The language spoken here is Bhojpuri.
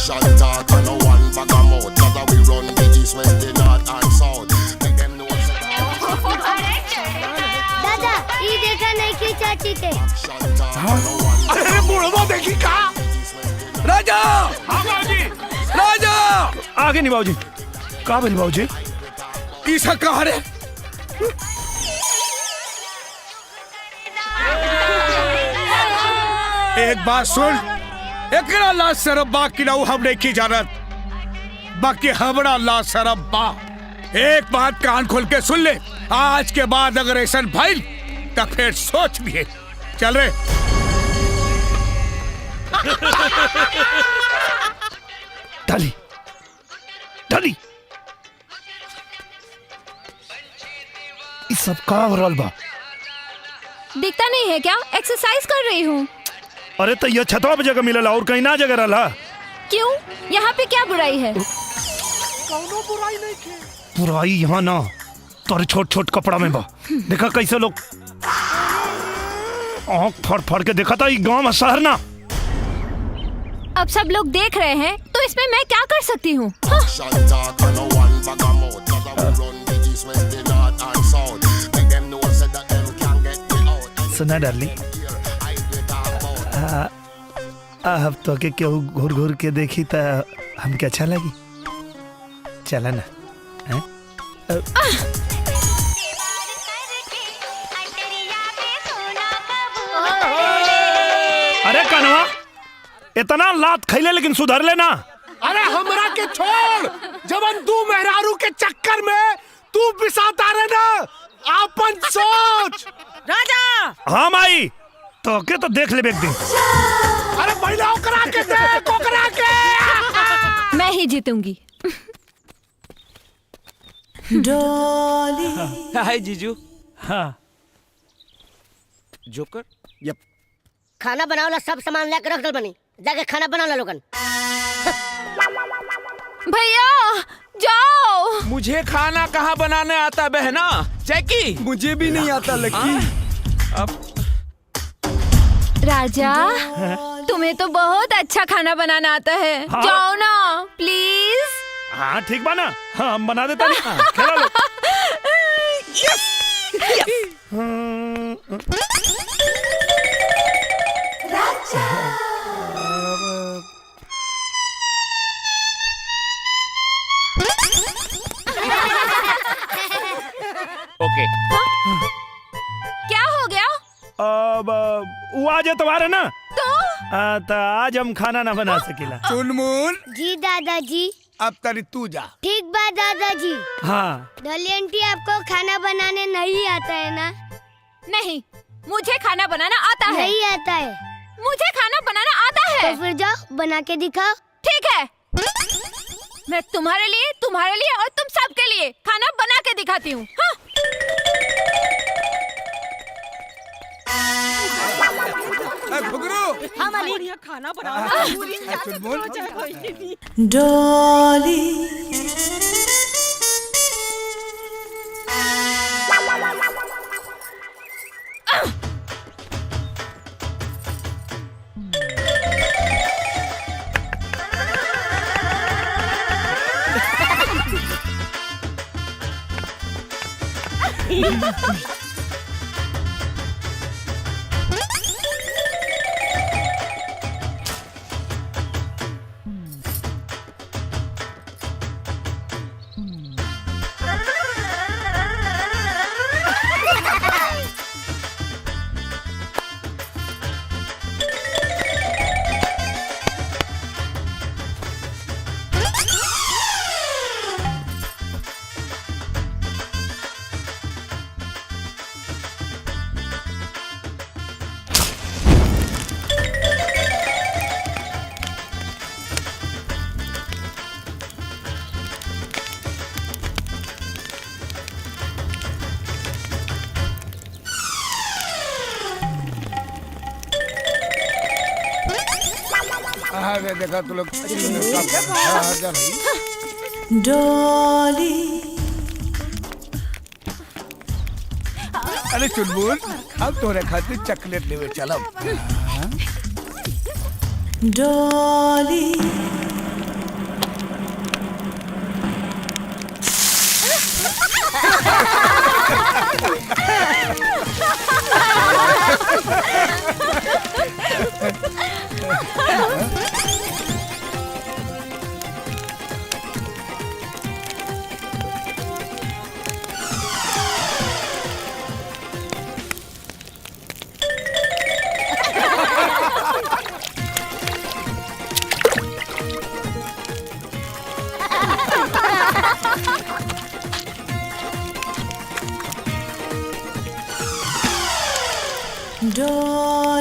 Action talk and no one bag of mouth. That's how we run the east, west, the north and south. Make them know. दादा ये देखा नहीं कि चाची के अरे बुढ़वा देखी का राजा राजा आगे नहीं बाबूजी। कहाँ बोली बाबूजी? ईसा कहाँ रे? एक बात सुन, एकरा ला सरब बा की नाउ हमने की जानत, बाकी हमरा ला सरब बा। एक बात कान खोल के सुन ले, आज के बाद अगर ऐसा भाई तो फिर सोच लिए। चल रे। डाली डाली इस सब का हो रहल बा? दिखता नहीं है क्या? एक्सरसाइज कर रही हूँ। अरे तो ये छतवा पे जगह मिलला और कहीं ना जगह रहला। क्यों? यहाँ पे क्या बुराई है? कौनो बुराई नहीं के। बुराई यहाँ ना तोरे छोट छोट कपड़ा में बा। देखा कैसे लोग आँख फाड़ फाड़ के देखा था। ये गांव में शहर ना। अब सब लोग देख रहे हैं तो इसमें मैं क्या कर सकती हूँ? Action talk and no one bag of mouth. That's how we run the east, west, the north and south. Make them know so that them can't get me out. सुना डाली, अब तो के केहू घूर घूर के देखी तो हमके अच्छा लगी। चला ना। अरे कनवा इतना लात खैले लेकिन सुधर लेना। अरे हमरा के छोड़, जबन तू मेहरारू के चक्कर में तू पिसाता रहे ना, आपन सोच। राजा हाँ माई तो के तो देख ले एक दिन। अरे महिलाओं करा के दे, कोकरा के। मैं ही जीतूंगी। डॉली हाय जीजू। हाँ जोकर यप। खाना बनावला सब सामान लेकर रख दल बनी, जाके खाना बना ला लोगन। भैया जाओ। मुझे खाना कहाँ बनाने आता बहना? जैकी मुझे भी नहीं आता लकी। अब राजा तुम्हें तो बहुत अच्छा खाना बनाना आता है। हाँ? जाओ ना प्लीज। हाँ ठीक बा ना। हाँ हम बना देता नहीं। हाँ, खेला लो। ओके। क्या हो गया? अब वो आज एतवार है ना तो आज हम खाना ना बना सकेला। चुनमुन जी दादाजी। अब तरी तू जा। ठीक बात दादाजी। हाँ डॉली आंटी आपको खाना बनाने नहीं आता है ना? नहीं, मुझे खाना बनाना आता है। नहीं आता है मुझे खाना बनाना आता है। तो फिर जाओ बना के दिखाओ। ठीक है, मैं तुम्हारे लिए और तुम सबके लिए खाना बना के दिखाती हूँ। हाँ? घुघरू बढ़िया खाना बनाओ। चुनमुन डॉली अरे देखा तू लोग डॉली अरे चुनमुन अब तोरे खातिर चॉकलेट लेवे चलब। डॉली डॉली